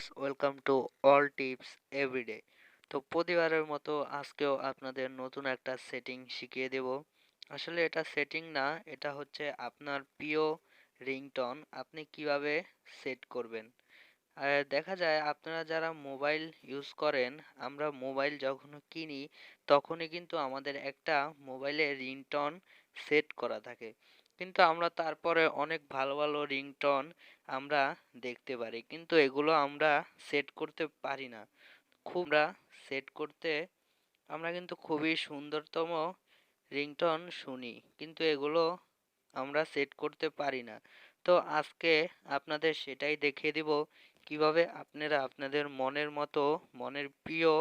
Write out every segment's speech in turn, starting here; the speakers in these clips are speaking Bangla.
Viewers, welcome to all tips everyday. তো প্রতিবারের মতো আজকেও আপনাদের নতুন একটা সেটিং শিখিয়ে দেব। আসলে এটা সেটিং না, এটা হচ্ছে আপনার প্রিয় রিংটোন আপনি কিভাবে সেট করবেন। আর দেখা যায় আপনারা যারা মোবাইল ইউজ করেন, আমরা মোবাইল যখন কিনি তখনই কিন্তু আমাদের একটা মোবাইলে রিংটোন সেট করা থাকে। কিন্তু আমরা তারপরে অনেক ভালো ভালো রিংটোন আমরা দেখতে পারি, কিন্তু এগুলো আমরা সেট করতে পারি না। আমরা সেট করতে আমরা কিন্তু খুবই সুন্দরতম রিংটোন শুনি, কিন্তু এগুলো আমরা সেট করতে পারি না। তো আজকে আপনাদের সেটাই দেখিয়ে দিব কিভাবে আপনারা আপনাদের মনের মতো মনের প্রিয়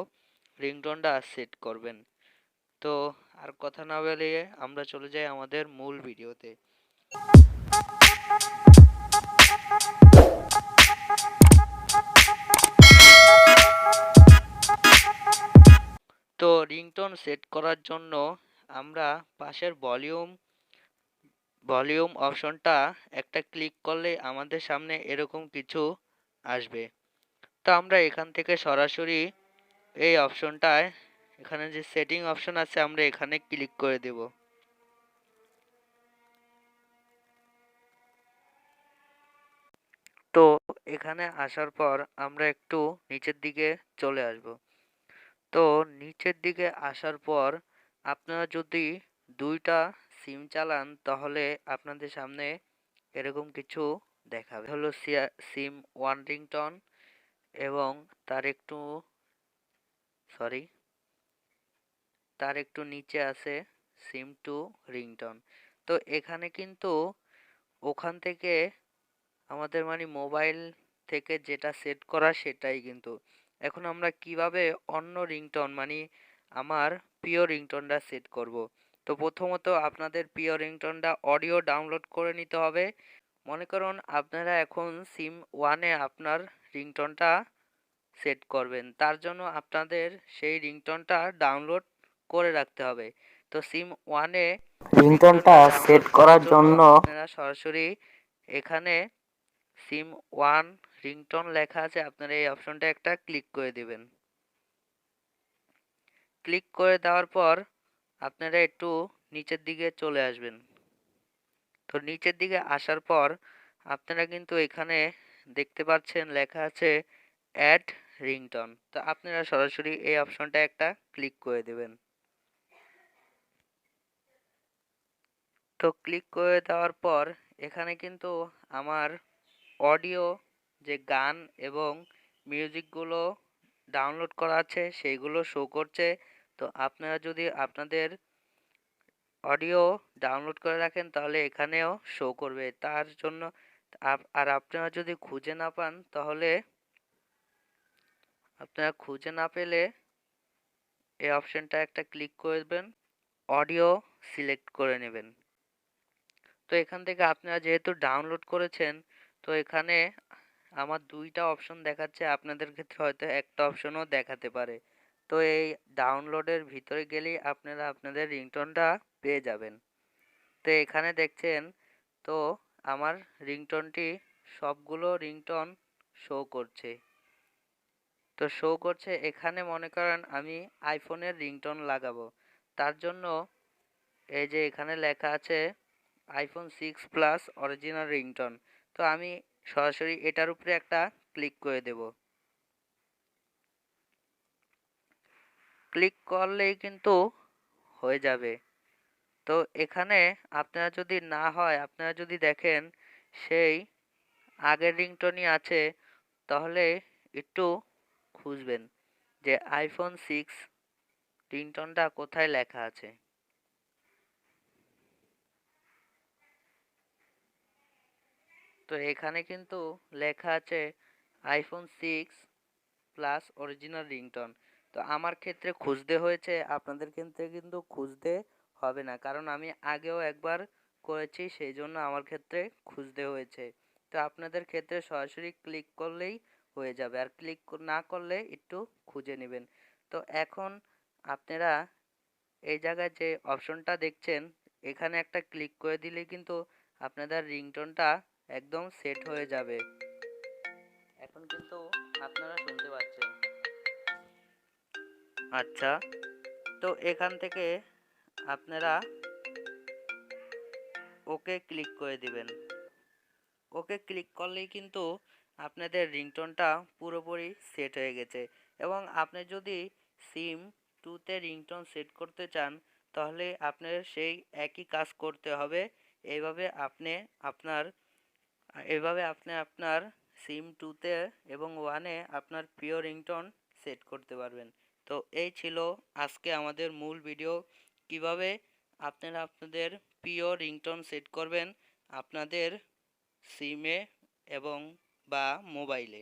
রিংটোনটা সেট করবেন। তো আর কথা না বাড়িয়ে আমরা চলে যাই আমাদের মূল ভিডিওতে। তো রিংটোন সেট করার জন্য আমরা পাশের ভলিউম অপশনটা একটা ক্লিক করলে আমাদের সামনে এরকম কিছু আসবে। তো আমরা এখান থেকে সরাসরি এই অপশনটায়, এখানে যে সেটিং অপশন আছে আমরা এখানে ক্লিক করে দেব। তো এখানে আসার পর আমরা একটু নিচের দিকে চলে আসব। তো নিচের দিকে আসার পর আপনারা যদি দুইটা সিম চালান তাহলে আপনাদের সামনে এরকম কিছু দেখাবে। হলো সিম ওয়ান রিংটোন এবং তার একটু সরি তার একটু নিচে আছে সিম টু রিংটোন। তো এখানে কিন্তু ওখান থেকে আমাদের মানে মোবাইল থেকে যেটা সেট করা সেটাই কিন্তু। এখন আমরা কিভাবে অন্য রিংটোন মানে আমার প্রিয় রিংটোনটা সেট করব। তো প্রথমত আপনাদের প্রিয় রিংটোনটা অডিও ডাউনলোড করে নিতে হবে। মনে করুন আপনারা এখন সিম ওয়ানে আপনার রিংটোনটা সেট করবেন, তার জন্য আপনাদের সেই রিংটোনটা ডাউনলোড করে রাখতে হবে। তো সিম ওয়ানে রিংটোনটা সেট করার জন্য আপনারা সরাসরি এখানে সিম ওয়ান রিংটোন লেখা আছে, আপনারা এই অপশনটা একটা ক্লিক করে দিবেন। ক্লিক করে দেওয়ার পর আপনারা একটু নিচের দিকে চলে আসবেন। তো নিচের দিকে আসার পর আপনারা কিন্তু এখানে দেখতে পাচ্ছেন লেখা আছে অ্যাড রিংটোন। তো আপনারা সরাসরি এই অপশনটা একটা ক্লিক করে দেবেন। তো ক্লিক করে দেওয়ার পর এখানে কিন্তু আমার অডিও যে গান এবং মিউজিকগুলো ডাউনলোড করা আছে সেইগুলো শো করছে। তো আপনারা যদি আপনাদের অডিও ডাউনলোড করে রাখেন তাহলে এখানেও শো করবে। তার জন্য আর আপনারা যদি খুঁজে না পান তাহলে আপনারা খুঁজে না পেলে এই অপশনটা একটা ক্লিক করবেন, অডিও সিলেক্ট করে নেবেন। তো এখান থেকে আপনারা যেহেতু ডাউনলোড করেছেন, তো এখানে আমার দুইটা অপশন দেখাচ্ছে, আপনাদের ক্ষেত্রে হয়তো একটা অপশনও দেখাতে পারে। তো এই ডাউনলোডের ভিতরে গেলেই আপনারা আপনাদের রিংটোনটা পেয়ে যাবেন। তো এখানে দেখছেন, তো আমার রিংটোনটি সবগুলো রিংটোন শো করছে। তো শো করছে এখানে মনে করেন আমি আইফোনের রিংটোন লাগাবো, তার জন্য এই যে এখানে লেখা আছে আইফোন 6 প্লাস অরিজিনাল রিংটোন। তো আমি সরাসরি এটার উপরে একটা ক্লিক করে দেব। ক্লিক করলেই কিন্তু হয়ে যাবে। তো এখানে আপনারা যদি না হয়, আপনারা যদি দেখেন সেই আগের রিংটোনই আছে, তাহলে একটু খুঁজবেন যে আইফোন 6 রিংটোনটা কোথায় লেখা আছে। তো এখানে কিন্তু লেখা আছে আইফোন 6 প্লাস অরিজিনাল রিংটোন। তো আমার ক্ষেত্রে খুঁজতে হয়েছে, আপনাদের ক্ষেত্রে কিন্তু খুঁজতে হবে না, কারণ আমি আগেও একবার করেছি, সেই জন্য আমার ক্ষেত্রে খুঁজতে হয়েছে। তো আপনাদের ক্ষেত্রে সরাসরি ক্লিক করলেই হয়ে যাবে, আর ক্লিক না করলে একটু খুঁজে নেবেন। তো এখন আপনারা এই জায়গায় যে অপশনটা দেখছেন এখানে একটা ক্লিক করে দিলেই কিন্তু আপনাদের রিংটোনটা একদম সেট হয়ে যাবে। এখন কিন্তু আপনারা শুনতে পাচ্ছেন। আচ্ছা, তো এখান থেকে আপনারা ওকে ক্লিক করে দিবেন। ওকে ক্লিক করলেই কিন্তু আপনাদের রিংটোনটা পুরোপুরি সেট হয়ে গেছে। এবং আপনি যদি সিম 2 তে রিংটোন সেট করতে চান, তাহলে আপনার সেই একই কাজ করতে হবে। এইভাবে আপনি আপনার আপনার সিম 2 তে এবং 1 এ আপনার প্রিয় রিংটোন সেট করতে পারবেন। তো এই ছিল আজকে আমাদের মূল ভিডিও, কিভাবে আপনারা আপনাদের প্রিয় রিংটোন সেট করবেন আপনাদের সিমে এবং বা মোবাইলে।